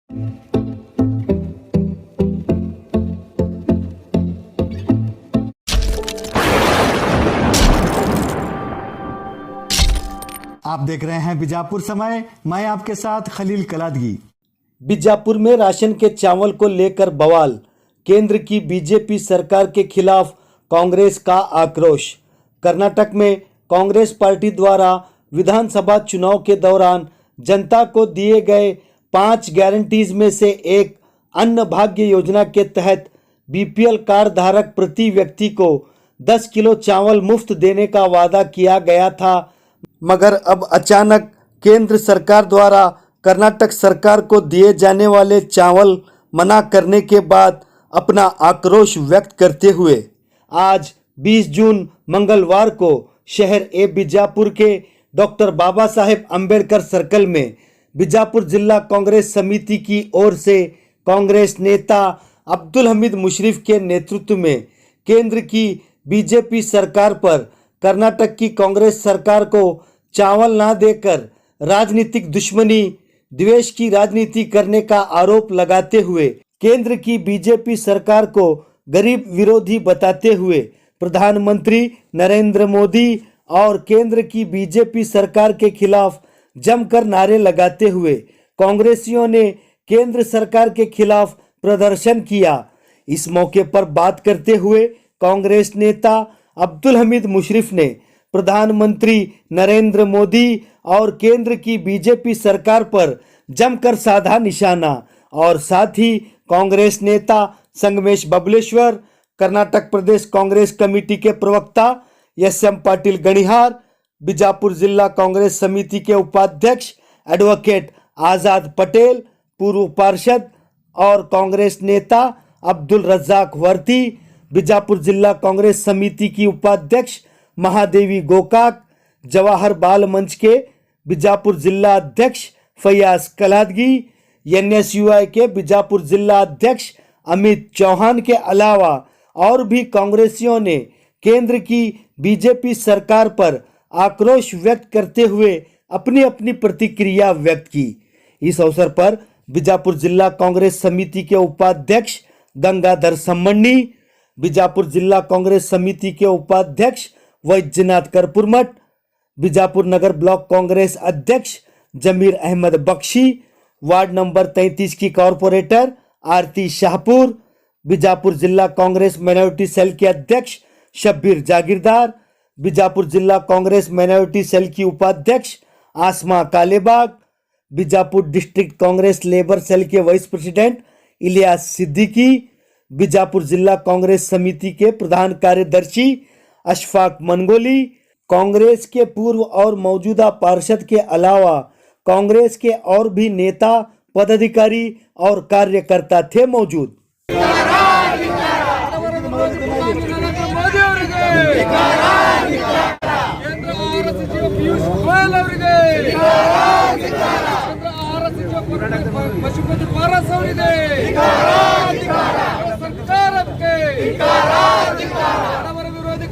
आप देख रहे हैं बीजापुर समय। मैं आपके साथ खलील कलादगी। बीजापुर में राशन के चावल को लेकर बवाल। केंद्र की बीजेपी सरकार के खिलाफ कांग्रेस का आक्रोश। कर्नाटक में कांग्रेस पार्टी द्वारा विधानसभा चुनाव के दौरान जनता को दिए गए 5 गारंटीज में से एक अन्न भाग्य योजना के तहत बीपीएल कार्ड धारक प्रति व्यक्ति को 10 किलो चावल मुफ्त देने का वादा किया गया था, मगर अब अचानक केंद्र सरकार द्वारा कर्नाटक सरकार को दिए जाने वाले चावल मना करने के बाद अपना आक्रोश व्यक्त करते हुए आज 20 जून मंगलवार को शहर ए बीजापुर के डॉक्टर बाबा साहेब अंबेडकर सर्कल में बीजापुर जिला कांग्रेस समिति की ओर से कांग्रेस नेता अब्दुल हमीद मुशर्रफ के नेतृत्व में केंद्र की बीजेपी सरकार पर कर्नाटक की कांग्रेस सरकार को चावल ना देकर राजनीतिक दुश्मनी द्वेष की राजनीति करने का आरोप लगाते हुए केंद्र की बीजेपी सरकार को गरीब विरोधी बताते हुए प्रधानमंत्री नरेंद्र मोदी और केंद्र की बीजेपी सरकार के खिलाफ जमकर नारे लगाते हुए कांग्रेसियों ने केंद्र सरकार के खिलाफ प्रदर्शन किया। इस मौके पर बात करते हुए कांग्रेस नेता अब्दुल हमीद मुशर्रफ ने प्रधानमंत्री नरेंद्र मोदी और केंद्र की बीजेपी सरकार पर जमकर साधा निशाना और साथ ही कांग्रेस नेता संगमेश बबलेश्वर, कर्नाटक प्रदेश कांग्रेस कमेटी के प्रवक्ता एस.एम. पाटिल गणिहार, बीजापुर जिला कांग्रेस समिति के उपाध्यक्ष एडवोकेट आजाद पटेल, पूर्व पार्षद और कांग्रेस नेता अब्दुल रज्जाक वर्ती, बीजापुर जिला कांग्रेस समिति की उपाध्यक्ष महादेवी गोकाक, जवाहर बाल मंच के बीजापुर जिला अध्यक्ष फयाज कलादगी, एनएसयूआई के बीजापुर जिला अध्यक्ष अमित चौहान के अलावा और भी कांग्रेसियों ने केंद्र की बीजेपी सरकार पर आक्रोश व्यक्त करते हुए अपनी अपनी प्रतिक्रिया व्यक्त की। इस अवसर पर बीजापुर जिला कांग्रेस समिति के उपाध्यक्ष गंगाधर सम्मन्नी, बीजापुर जिला कांग्रेस समिति के उपाध्यक्ष वैद्यनाथ कर्पूरमठ, बीजापुर नगर ब्लॉक कांग्रेस अध्यक्ष जमीर अहमद बख्शी, वार्ड नंबर 33 की कॉरपोरेटर आरती शाहपुर, बीजापुर जिला कांग्रेस माइनॉरिटी सेल के अध्यक्ष शब्बीर जागीरदार, बीजापुर जिला कांग्रेस माइनॉरिटी सेल की उपाध्यक्ष Asma Kalebag, Bijapur district Congress labour cell के वाइस प्रेसिडेंट इलियास सिद्दीकी, बीजापुर जिला कांग्रेस समिति के प्रधान कार्यदर्शी अशफाक मनगोली, कांग्रेस के पूर्व और मौजूदा पार्षद के अलावा कांग्रेस के और भी नेता, पदाधिकारी और कार्यकर्ता थे मौजूद।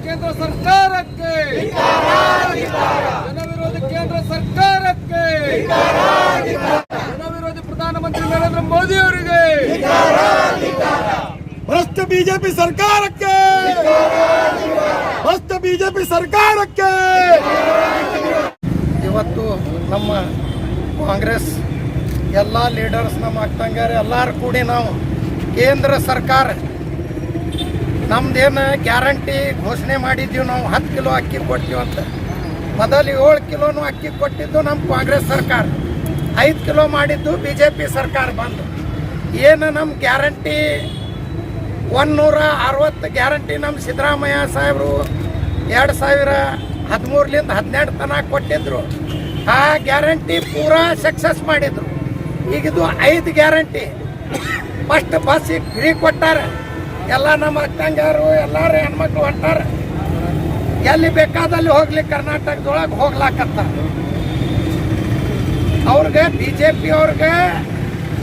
केंद्र सरकार के जन विरोधी केंद्र सरकार के जन विरोधी प्रधानमंत्री नरेंद्र मोदी ಅವರಿಗೆ ಭ್ರಷ್ಟ ಬಿಜೆಪಿ ಸರ್ಕಾರಕ್ಕೆ ಭ್ರಷ್ಟ ಬಿಜೆಪಿ ಸರ್ಕಾರಕ್ಕೆ ಇವತ್ತು ನಮ್ಮ ಕಾಂಗ್ರೆಸ್ ಎಲ್ಲ ಲೀಡರ್ಸ್ ನಮ್ಮ ಅಕ್ಕಂಗರು ಎಲ್ಲರೂ ಕೂಡಿ ನಾವು ಕೇಂದ್ರ ಸರ್ಕಾರ ನಮ್ದೇನು ಗ್ಯಾರಂಟಿ ಘೋಷಣೆ ಮಾಡಿದ್ದೀವಿ, ನಾವು 10 ಕಿಲೋ ಅಕ್ಕಿ ಕೊಡ್ತೀವಿ ಅಂತ. ಮೊದಲು 7 ಕಿಲೋನು ಅಕ್ಕಿ ಕೊಟ್ಟಿದ್ದು ನಮ್ಮ ಕಾಂಗ್ರೆಸ್ ಸರ್ಕಾರ, 5 ಕಿಲೋ ಮಾಡಿದ್ದು ಬಿ ಜೆ ಪಿ ಸರ್ಕಾರ ಬಂದು. ಏನು ನಮ್ಮ ಗ್ಯಾರಂಟಿ 160 ಗ್ಯಾರಂಟಿ ನಮ್ಮ ಸಿದ್ದರಾಮಯ್ಯ ಸಾಹೇಬರು 2013ಲಿಂದ 17 ತನಕ ಕೊಟ್ಟಿದ್ರು. ಆ ಗ್ಯಾರಂಟಿ ಪೂರಾ ಸಕ್ಸಸ್ ಮಾಡಿದ್ರು. ಈಗಿದು 5 ಗ್ಯಾರಂಟಿ. ಫಸ್ಟ್ ಬಸ್ಸಿಗೆ ಫ್ರೀ ಕೊಟ್ಟಾರೆ, ಎಲ್ಲ ನಮ್ಮ ಅಕ್ಕಂಗಾರು ಎಲ್ಲರೂ ಹೆಣ್ಮಕ್ಳು ಹೊಂಟಾರೆ, ಎಲ್ಲಿ ಬೇಕಾದಲ್ಲಿ ಹೋಗ್ಲಿ ಕರ್ನಾಟಕದೊಳಗೆ ಹೋಗ್ಲಾಕತ್ತ. ಅವ್ರಿಗೆ ಬಿ ಜೆ ಪಿ ಅವ್ರಿಗೆ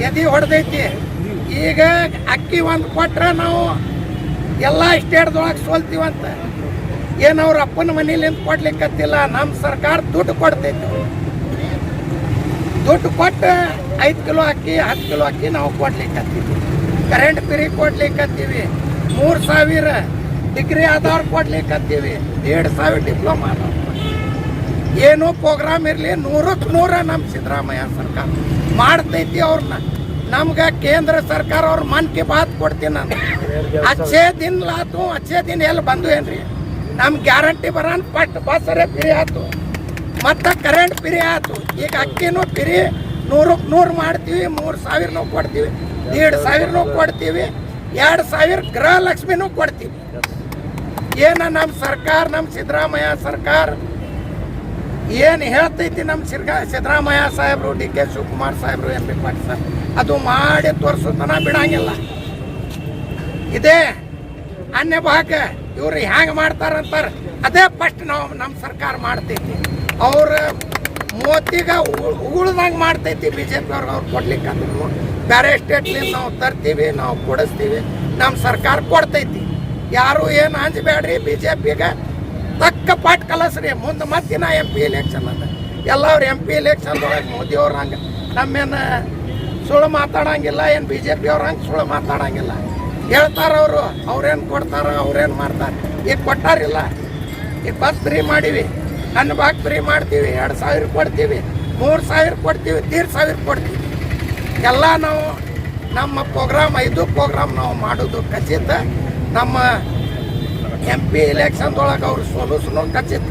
ಎದಿ ಹೊಡೆದೈತಿ. ಈಗ ಅಕ್ಕಿ ಒಂದು ಕೊಟ್ರೆ ನಾವು ಎಲ್ಲ ಸ್ಟೇಟ್ದೊಳಗೆ ಸೋಲ್ತೀವಂತ. ಏನು ಅವ್ರ ಅಪ್ಪನ ಮನೇಲಿಂದ ಕೊಡ್ಲಿಕ್ಕತ್ತಿಲ್ಲ, ನಮ್ಮ ಸರ್ಕಾರ ದುಡ್ಡು ಕೊಡ್ತೈತಿ. ದುಡ್ಡು ಕೊಟ್ಟು 5 ಕಿಲೋ ಅಕ್ಕಿ 10 ಕಿಲೋ ಅಕ್ಕಿ ನಾವು ಕೊಡ್ಲಿಕ್ಕತ್ತೀವಿ. ಕರೆಂಟ್ ಫ್ರೀ ಕೊಡ್ಲಿಕ್ಕತ್ತೀವಿ. 3,000 ಡಿಗ್ರಿ ಆಧಾರ್ ಕೊಡ್ಲಿಕ್ಕತ್ತೀವಿ. 1,500 ಡಿಪ್ಲೊಮಾ ಏನೋ ಪ್ರೋಗ್ರಾಮ್ ಇರಲಿ 100ಕ್ಕೆ 100 ನಮ್ಮ ಸಿದ್ದರಾಮಯ್ಯ ಸರ್ಕಾರ ಮಾಡ್ತೈತಿ. ಅವ್ರನ್ನ ನಮ್ಗೆ ಕೇಂದ್ರ ಸರ್ಕಾರ ಅವ್ರ ಮನ್ ಕಿ ಬಾತ್ ಕೊಡ್ತೀನಿ ನಾನು. ಅಚ್ಚೇ ದಿನ ಆತು, ಅಚ್ಚೇ ದಿನ ಎಲ್ಲಿ ಬಂದು ಏನ್ರಿ ನಮ್ಗೆ ಗ್ಯಾರಂಟಿ ಬರೋಣ. ಫಸ್ಟ್ ಬಸ್ಸರೇ ಫ್ರೀ ಆಯ್ತು, ಮತ್ತು ಕರೆಂಟ್ ಫ್ರೀ ಆಯ್ತು. ಈಗ ಅಕ್ಕಿನೂ ಫ್ರೀ 100ಕ್ಕೆ 100 ಮಾಡ್ತೀವಿ. 3,000 ಕೊಡ್ತೀವಿ, 1,500 ಕೊಡ್ತೀವಿ, 2,000 ಗೃಹಲಕ್ಷ್ಮಿನೂ ಕೊಡ್ತೀವಿ. ಏನು ನಮ್ಮ ಸರ್ಕಾರ, ನಮ್ಮ ಸಿದ್ದರಾಮಯ್ಯ ಸರ್ಕಾರ ಏನು ಹೇಳ್ತೈತಿ, ನಮ್ಮ ಸಿದ್ದರಾಮಯ್ಯ ಸಾಹೇಬರು, DK ಶಿವಕುಮಾರ್ ಸಾಹೇಬರು, MP ಪಾಟೀಲ್ ಸಾಹೇಬ್ ಅದು ಮಾಡಿ ತೋರಿಸೋತನ ಬಿಡಂಗಿಲ್ಲ. ಇದೇ ಅನ್ಯ ಭಾಗ ಇವ್ರು ಹ್ಯಾಂಗೆ ಮಾಡ್ತಾರಂತಾರೆ ಅದೇ ಫಸ್ಟ್ ನಾವು ನಮ್ಮ ಸರ್ಕಾರ ಮಾಡ್ತೈತಿ. ಅವ್ರ ಮೂವತ್ತಿಗೆ ಉಗುಳ್ದಂಗೆ ಮಾಡ್ತೈತಿ BJP ಅವ್ರಿಗೆ. ಅವ್ರು ಕೊಡ್ಲಿಕ್ಕೆ ಅಂದ್ರೂ ಬೇರೆ ಸ್ಟೇಟ್ಲಿಂದ ನಾವು ತರ್ತೀವಿ, ನಾವು ಕೊಡಿಸ್ತೀವಿ, ನಮ್ಮ ಸರ್ಕಾರ ಕೊಡ್ತೈತಿ. ಯಾರು ಏನು ಅಂಜಬೇಡ್ರಿ. BJPಗೆ ತಕ್ಕ ಪಾಠ ಕಲಸ್ರಿ. ಮುಂದೆ ಮತ್ತಿನ MP ಎಲೆಕ್ಷನ್ ಅದ. ಎಲ್ಲವ್ರು MP ಎಲೆಕ್ಷನ್ದೊಳಗೆ ಮೋದಿಯವ್ರು ಹಂಗೆ ನಮ್ಮೇನು ಸುಳ್ಳು ಮಾತಾಡಂಗಿಲ್ಲ, ಏನು BJP ಅವ್ರು ಹಂಗೆ ಸುಳ್ಳು ಮಾತಾಡಂಗಿಲ್ಲ. ಹೇಳ್ತಾರವರು, ಅವ್ರೇನು ಕೊಡ್ತಾರ, ಅವ್ರೇನು ಮಾಡ್ತಾರೆ. ಈಗ ಕೊಟ್ಟಾರಿಲ್ಲ. ಈಗ ಬಸ್ ಫ್ರೀ ಮಾಡೀವಿ, ಅನ್ನಭಾಗ ಫ್ರೀ ಮಾಡ್ತೀವಿ, 2,000 ಕೊಡ್ತೀವಿ, 3,000 ಕೊಡ್ತೀವಿ, 1,500 ಕೊಡ್ತೀವಿ. ಎಲ್ಲ ನಾವು ನಮ್ಮ ಪ್ರೋಗ್ರಾಮ್ 5 ಪ್ರೋಗ್ರಾಮ್ ನಾವು ಮಾಡೋದು ಖಚಿತ. ನಮ್ಮ MP ಎಲೆಕ್ಷನ್ದೊಳಗೆ ಅವ್ರು ಸೋಲಿಸ್ನೂ ಖಚಿತ.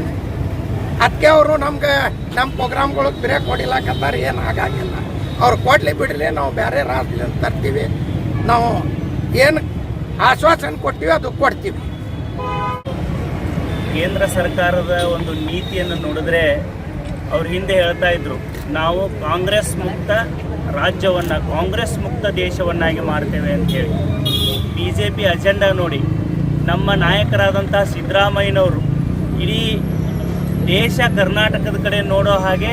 ಅದಕ್ಕೆ ಅವರು ನಮ್ಗೆ ನಮ್ಮ ಪ್ರೋಗ್ರಾಮ್ಗಳಿಗೆ ಬ್ರೇಕ್ ಹೊಡಿಲಾಕತ್ತಾರೆ. ಏನು ಆಗಾಗಿಲ್ಲ. ಅವ್ರು ಕೊಡ್ಲಿ ಬಿಡಲಿ, ನಾವು ಬೇರೆ ರಾಜ್ಯದಿಂದ ತರ್ತೀವಿ. ನಾವು ಏನು ಆಶ್ವಾಸನೆ ಕೊಡ್ತೀವಿ ಅದು ಕೊಡ್ತೀವಿ. ಕೇಂದ್ರ ಸರ್ಕಾರದ ಒಂದು ನೀತಿಯನ್ನು ನೋಡಿದ್ರೆ ಅವ್ರು ಹಿಂದೆ ಹೇಳ್ತಾ ಇದ್ರು, ನಾವು ಕಾಂಗ್ರೆಸ್ ಮುಕ್ತ ರಾಜ್ಯವನ್ನು, ಕಾಂಗ್ರೆಸ್ ಮುಕ್ತ ದೇಶವನ್ನಾಗಿ ಮಾಡ್ತೇವೆ ಅಂತೇಳಿ. BJP ಅಜೆಂಡಾ ನೋಡಿ ನಮ್ಮ ನಾಯಕರಾದಂಥ ಸಿದ್ದರಾಮಯ್ಯನವರು ಇಡೀ ದೇಶ ಕರ್ನಾಟಕದ ಕಡೆ ನೋಡೋ ಹಾಗೆ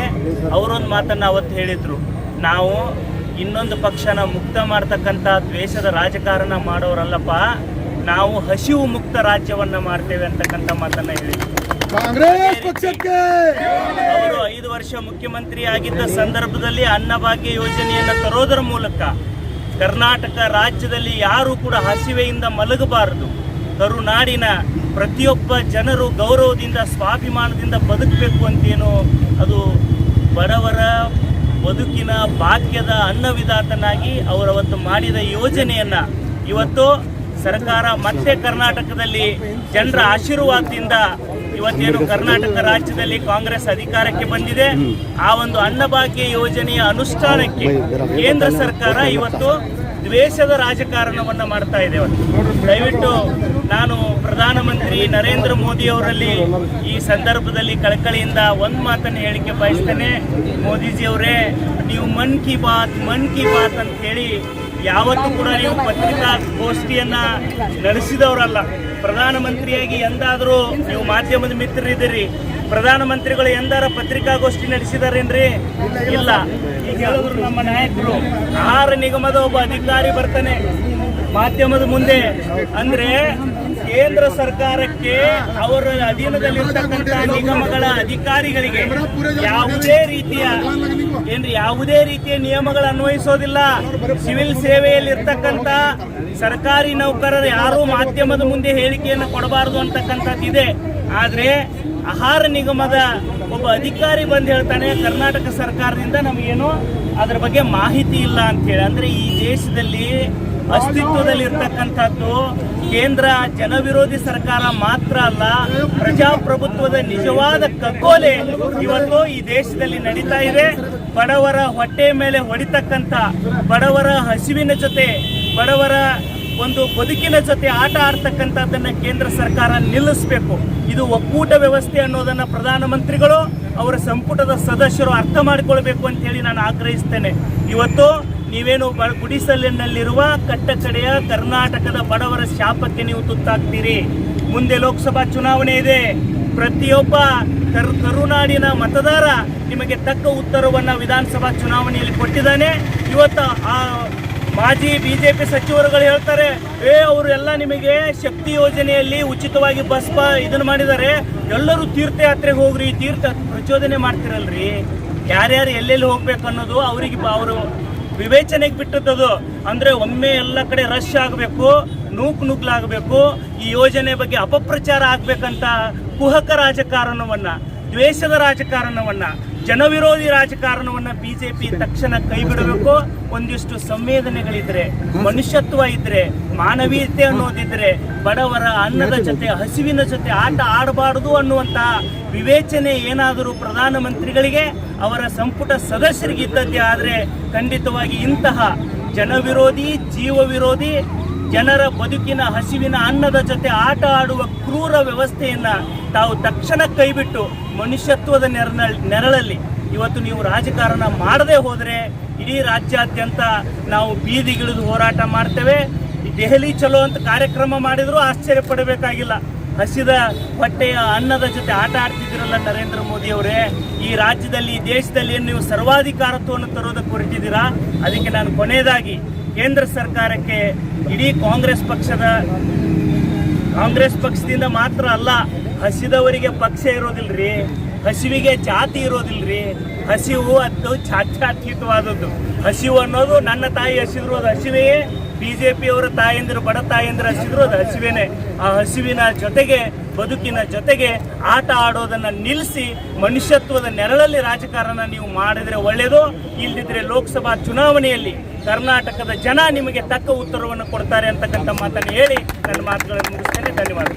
ಅವರೊಂದು ಮಾತನ್ನು ಅವತ್ತು ಹೇಳಿದರು, ನಾವು ಇನ್ನೊಂದು ಪಕ್ಷನ ಮುಕ್ತ ಮಾಡ್ತಕ್ಕಂಥ ದ್ವೇಷದ ರಾಜಕಾರಣ ಮಾಡೋರಲ್ಲಪ್ಪ, ನಾವು ಹಸಿವು ಮುಕ್ತ ರಾಜ್ಯವನ್ನು ಮಾಡ್ತೇವೆ ಅಂತಕ್ಕಂಥ ಮಾತನ್ನು ಹೇಳಿದರು. ಕಾಂಗ್ರೆಸ್ ಪಕ್ಷಕ್ಕೆ ಅವರು 5 ವರ್ಷ ಮುಖ್ಯಮಂತ್ರಿ ಆಗಿದ್ದ ಸಂದರ್ಭದಲ್ಲಿ ಅನ್ನಭಾಗ್ಯ ಯೋಜನೆಯನ್ನು ತರೋದರ ಮೂಲಕ ಕರ್ನಾಟಕ ರಾಜ್ಯದಲ್ಲಿ ಯಾರೂ ಕೂಡ ಹಸಿವೆಯಿಂದ ಮಲಗಬಾರದು, ಕರುನಾಡಿನ ಪ್ರತಿಯೊಬ್ಬ ಜನರು ಗೌರವದಿಂದ ಸ್ವಾಭಿಮಾನದಿಂದ ಬದುಕಬೇಕು ಅಂತೇನು, ಅದು ಬಡವರ ಬದುಕಿನ ಭಾಗ್ಯದ ಅನ್ನವಿದಾತನಾಗಿ ಅವರವತ್ತು ಮಾಡಿದ ಯೋಜನೆಯನ್ನು ಇವತ್ತು ಸರ್ಕಾರ ಮತ್ತೆ ಕರ್ನಾಟಕದಲ್ಲಿ ಜನರ ಆಶೀರ್ವಾದದಿಂದ ಇವತ್ತೇನು ಕರ್ನಾಟಕ ರಾಜ್ಯದಲ್ಲಿ ಕಾಂಗ್ರೆಸ್ ಅಧಿಕಾರಕ್ಕೆ ಬಂದಿದೆ. ಆ ಒಂದು ಅನ್ನಭಾಗ್ಯ ಯೋಜನೆಯ ಅನುಷ್ಠಾನಕ್ಕೆ ಕೇಂದ್ರ ಸರ್ಕಾರ ಇವತ್ತು ದ್ವೇಷದ ರಾಜಕಾರಣವನ್ನು ಮಾಡ್ತಾ ಇದೆ. ದಯವಿಟ್ಟು ನಾನು ಪ್ರಧಾನಮಂತ್ರಿ ನರೇಂದ್ರ ಮೋದಿ ಅವರಲ್ಲಿ ಈ ಸಂದರ್ಭದಲ್ಲಿ ಕಳಕಳಿಯಿಂದ ಒಂದು ಮಾತನ್ನು ಹೇಳಿಕೆ ಬಯಸ್ತೇನೆ. ಮೋದಿಜಿಯವರೇ, ನೀವು ಮನ್ ಕಿ ಬಾತ್ ಅಂತ ಹೇಳಿ ಯಾವತ್ತೂ ಕೂಡ ನೀವು ಪತ್ರಿಕಾಗೋಷ್ಠಿಯನ್ನು ನಡೆಸಿದವರಲ್ಲ. ಪ್ರಧಾನಮಂತ್ರಿಯಾಗಿ ಎಂದಾದರೂ ನೀವು ಮಾಧ್ಯಮದ ಮಿತ್ರರಿದ್ದೀರಿ, ಪ್ರಧಾನಮಂತ್ರಿಗಳು ಎಂದಾರ ಪತ್ರಿಕಾಗೋಷ್ಠಿ ನಡೆಸಿದಾರೇನ್ರಿ? ಇಲ್ಲ. ಈಗ ಹೇಳಿದ್ರು ನಮ್ಮ ನಾಯಕರು, ಆಹಾರ ನಿಗಮದ ಒಬ್ಬ ಅಧಿಕಾರಿ ಬರ್ತಾನೆ ಮಾಧ್ಯಮದ ಮುಂದೆ ಅಂದ್ರೆ ಕೇಂದ್ರ ಸರ್ಕಾರಕ್ಕೆ ಅವರ ಅಧೀನದಲ್ಲಿರ್ತಕ್ಕಂಥ ನಿಗಮಗಳ ಅಧಿಕಾರಿಗಳಿಗೆ ಯಾವುದೇ ರೀತಿಯ ನಿಯಮಗಳು ಅನ್ವಯಿಸೋದಿಲ್ಲ. ಸಿವಿಲ್ ಸೇವೆಯಲ್ಲಿರ್ತಕ್ಕಂಥ ಸರ್ಕಾರಿ ನೌಕರರು ಯಾರೂ ಮಾಧ್ಯಮದ ಮುಂದೆ ಹೇಳಿಕೆಯನ್ನು ಕೊಡಬಾರದು ಅಂತಕ್ಕಂಥದ್ದಿದೆ. ಆದರೆ ಆಹಾರ ನಿಗಮದ ಒಬ್ಬ ಅಧಿಕಾರಿ ಬಂದು ಹೇಳ್ತಾನೆ, ಕರ್ನಾಟಕ ಸರ್ಕಾರದಿಂದ ನಮಗೇನು ಅದರ ಬಗ್ಗೆ ಮಾಹಿತಿ ಇಲ್ಲ ಅಂತೇಳಿ. ಅಂದರೆ ಈ ದೇಶದಲ್ಲಿ ಅಸ್ತಿತ್ವದಲ್ಲಿರ್ತಕ್ಕಂಥದ್ದು ಕೇಂದ್ರ ಜನವಿರೋಧಿ ಸರ್ಕಾರ ಮಾತ್ರ ಅಲ್ಲ, ಪ್ರಜಾಪ್ರಭುತ್ವದ ನಿಜವಾದ ಕಗ್ಗೋಲೆ ಇವತ್ತು ಈ ದೇಶದಲ್ಲಿ ನಡೀತಾ ಇದೆ. ಬಡವರ ಹೊಟ್ಟೆ ಮೇಲೆ ಹೊಡಿತಕ್ಕಂಥ, ಬಡವರ ಹಸಿವಿನ ಜೊತೆ, ಬಡವರ ಒಂದು ಬದುಕಿನ ಜೊತೆ ಆಟ ಆಡ್ತಕ್ಕಂಥದ್ದನ್ನು ಕೇಂದ್ರ ಸರ್ಕಾರ ನಿಲ್ಲಿಸಬೇಕು. ಇದು ಒಕ್ಕೂಟ ವ್ಯವಸ್ಥೆ ಅನ್ನೋದನ್ನು ಪ್ರಧಾನಮಂತ್ರಿಗಳು ಅವರ ಸಂಪುಟದ ಸದಸ್ಯರು ಅರ್ಥ ಮಾಡಿಕೊಳ್ಬೇಕು ಅಂತ ಹೇಳಿ ನಾನು ಆಗ್ರಹಿಸ್ತೇನೆ. ಇವತ್ತು ನೀವೇನು ಗುಡಿಸಲಿನಲ್ಲಿರುವ ಕಟ್ಟಕಡೆಯ ಕರ್ನಾಟಕದ ಬಡವರ ಶಾಪಕ್ಕೆ ನೀವು ತುತ್ತಾಗ್ತೀರಿ. ಮುಂದೆ ಲೋಕಸಭಾ ಚುನಾವಣೆ ಇದೆ. ಪ್ರತಿಯೊಬ್ಬ ಕರುನಾಡಿನ ಮತದಾರ ನಿಮಗೆ ತಕ್ಕ ಉತ್ತರವನ್ನು ವಿಧಾನಸಭಾ ಚುನಾವಣೆಯಲ್ಲಿ ಕೊಟ್ಟಿದ್ದಾನೆ. ಇವತ್ತು ಆ ಮಾಜಿ BJP ಸಚಿವರುಗಳು ಹೇಳ್ತಾರೆ, ಅವರು ಎಲ್ಲ ನಿಮಗೆ ಶಕ್ತಿ ಯೋಜನೆಯಲ್ಲಿ ಉಚಿತವಾಗಿ ಬಸ್ ಇದನ್ನು ಮಾಡಿದ್ದಾರೆ, ಎಲ್ಲರೂ ತೀರ್ಥಯಾತ್ರೆಗೆ ಹೋಗ್ರಿ, ತೀರ್ಥ ಪ್ರಚೋದನೆ ಮಾಡ್ತಿರಲ್ರಿ. ಯಾರ್ಯಾರು ಎಲ್ಲೆಲ್ಲಿ ಹೋಗ್ಬೇಕು ಅನ್ನೋದು ಅವರಿಗೆ ಅವರು ವಿವೇಚನೆಗೆ ಬಿಟ್ಟದ್ದು. ಅಂದರೆ ಒಮ್ಮೆ ಎಲ್ಲ ಕಡೆ ರಶ್ ಆಗಬೇಕು, ನೂಕುಲಾಗಬೇಕು, ಈ ಯೋಜನೆ ಬಗ್ಗೆ ಅಪಪ್ರಚಾರ ಆಗಬೇಕಂತ ಕುಹಕ ರಾಜಕಾರಣವನ್ನು, ದ್ವೇಷದ ರಾಜಕಾರಣವನ್ನು, ಜನವಿರೋಧಿ ರಾಜಕಾರಣವನ್ನು ಬಿಜೆಪಿ ತಕ್ಷಣ ಕೈ ಬಿಡಬೇಕು. ಒಂದಿಷ್ಟು ಸಂವೇದನೆಗಳಿದ್ರೆ, ಮನುಷ್ಯತ್ವ ಇದ್ರೆ, ಮಾನವೀಯತೆ ಅನ್ನೋದಿದ್ರೆ, ಬಡವರ ಅನ್ನದ ಜೊತೆ ಹಸಿವಿನ ಜೊತೆ ಆಟ ಆಡಬಾರದು ಅನ್ನುವಂಥ ವಿವೇಚನೆ ಏನಾದರೂ ಪ್ರಧಾನಮಂತ್ರಿಗಳಿಗೆ, ಅವರ ಸಂಪುಟ ಸದಸ್ಯರಿಗೆ ಇದ್ದದ್ದೇ ಆದರೆ ಖಂಡಿತವಾಗಿ ಇಂತಹ ಜನವಿರೋಧಿ, ಜೀವ ವಿರೋಧಿ, ಜನರ ಬದುಕಿನ ಹಸಿವಿನ ಅನ್ನದ ಜೊತೆ ಆಟ ಆಡುವ ಕ್ರೂರ ವ್ಯವಸ್ಥೆಯನ್ನು ತಾವು ತಕ್ಷಣ ಕೈಬಿಟ್ಟು ಮನುಷ್ಯತ್ವದ ನೆರಳಲ್ಲಿ ಇವತ್ತು ನೀವು ರಾಜಕಾರಣ ಮಾಡದೆ ಹೋದರೆ ಇಡೀ ರಾಜ್ಯಾದ್ಯಂತ ನಾವು ಬೀದಿಗಿಳಿದು ಹೋರಾಟ ಮಾಡ್ತೇವೆ. ದೆಹಲಿ ಚಲೋ ಅಂತ ಕಾರ್ಯಕ್ರಮ ಮಾಡಿದರೂ ಆಶ್ಚರ್ಯ ಪಡಬೇಕಾಗಿಲ್ಲ. ಹಸಿದ ಹೊಟ್ಟೆಯ ಅನ್ನದ ಜೊತೆ ಆಟ ಆಡ್ತಿದ್ದೀರಲ್ಲ ನರೇಂದ್ರ ಮೋದಿ ಅವರೇ, ಈ ರಾಜ್ಯದಲ್ಲಿ, ಈ ದೇಶದಲ್ಲಿ ಏನು ನೀವು ಸರ್ವಾಧಿಕಾರತ್ವವನ್ನು ತರೋದಕ್ಕೆ ಹೊರಟಿದ್ದೀರಾ? ಅದಕ್ಕೆ ನಾನು ಕೊನೆಯದಾಗಿ ಕೇಂದ್ರ ಸರ್ಕಾರಕ್ಕೆ, ಇಡೀ ಕಾಂಗ್ರೆಸ್ ಪಕ್ಷದಿಂದ ಮಾತ್ರ ಅಲ್ಲ, ಹಸಿದವರಿಗೆ ಪಕ್ಷ ಇರೋದಿಲ್ರಿ, ಹಸಿವಿಗೆ ಜಾತಿ ಇರೋದಿಲ್ರಿ. ಹಸಿವು ಅದು ಜಾತ್ಯತೀತವಾದದ್ದು. ಹಸಿವು ಅನ್ನೋದು ನನ್ನ ತಾಯಿ ಹಸಿದ್ರು ಅದು ಹಸಿವೆಯೇ, ಬಿಜೆಪಿಯವರ ತಾಯಂದಿರು, ಬಡ ತಾಯಂದಿರು ಹಸಿದ್ರು ಅದು ಹಸಿವೇನೆ. ಆ ಹಸಿವಿನ ಜೊತೆಗೆ, ಬದುಕಿನ ಜೊತೆಗೆ ಆಟ ಆಡೋದನ್ನು ನಿಲ್ಲಿಸಿ ಮನುಷ್ಯತ್ವದ ನೆರಳಲ್ಲಿ ರಾಜಕಾರಣ ನೀವು ಮಾಡಿದರೆ ಒಳ್ಳೆಯದು. ಇಲ್ಲದಿದ್ದರೆ ಲೋಕಸಭಾ ಚುನಾವಣೆಯಲ್ಲಿ ಕರ್ನಾಟಕದ ಜನ ನಿಮಗೆ ತಕ್ಕ ಉತ್ತರವನ್ನು ಕೊಡ್ತಾರೆ ಅಂತಕ್ಕಂಥ ಮಾತನ್ನು ಹೇಳಿ ನನ್ನ ಮಾತುಗಳನ್ನು ಮುಗಿಸ್ತೇನೆ. ಧನ್ಯವಾದ.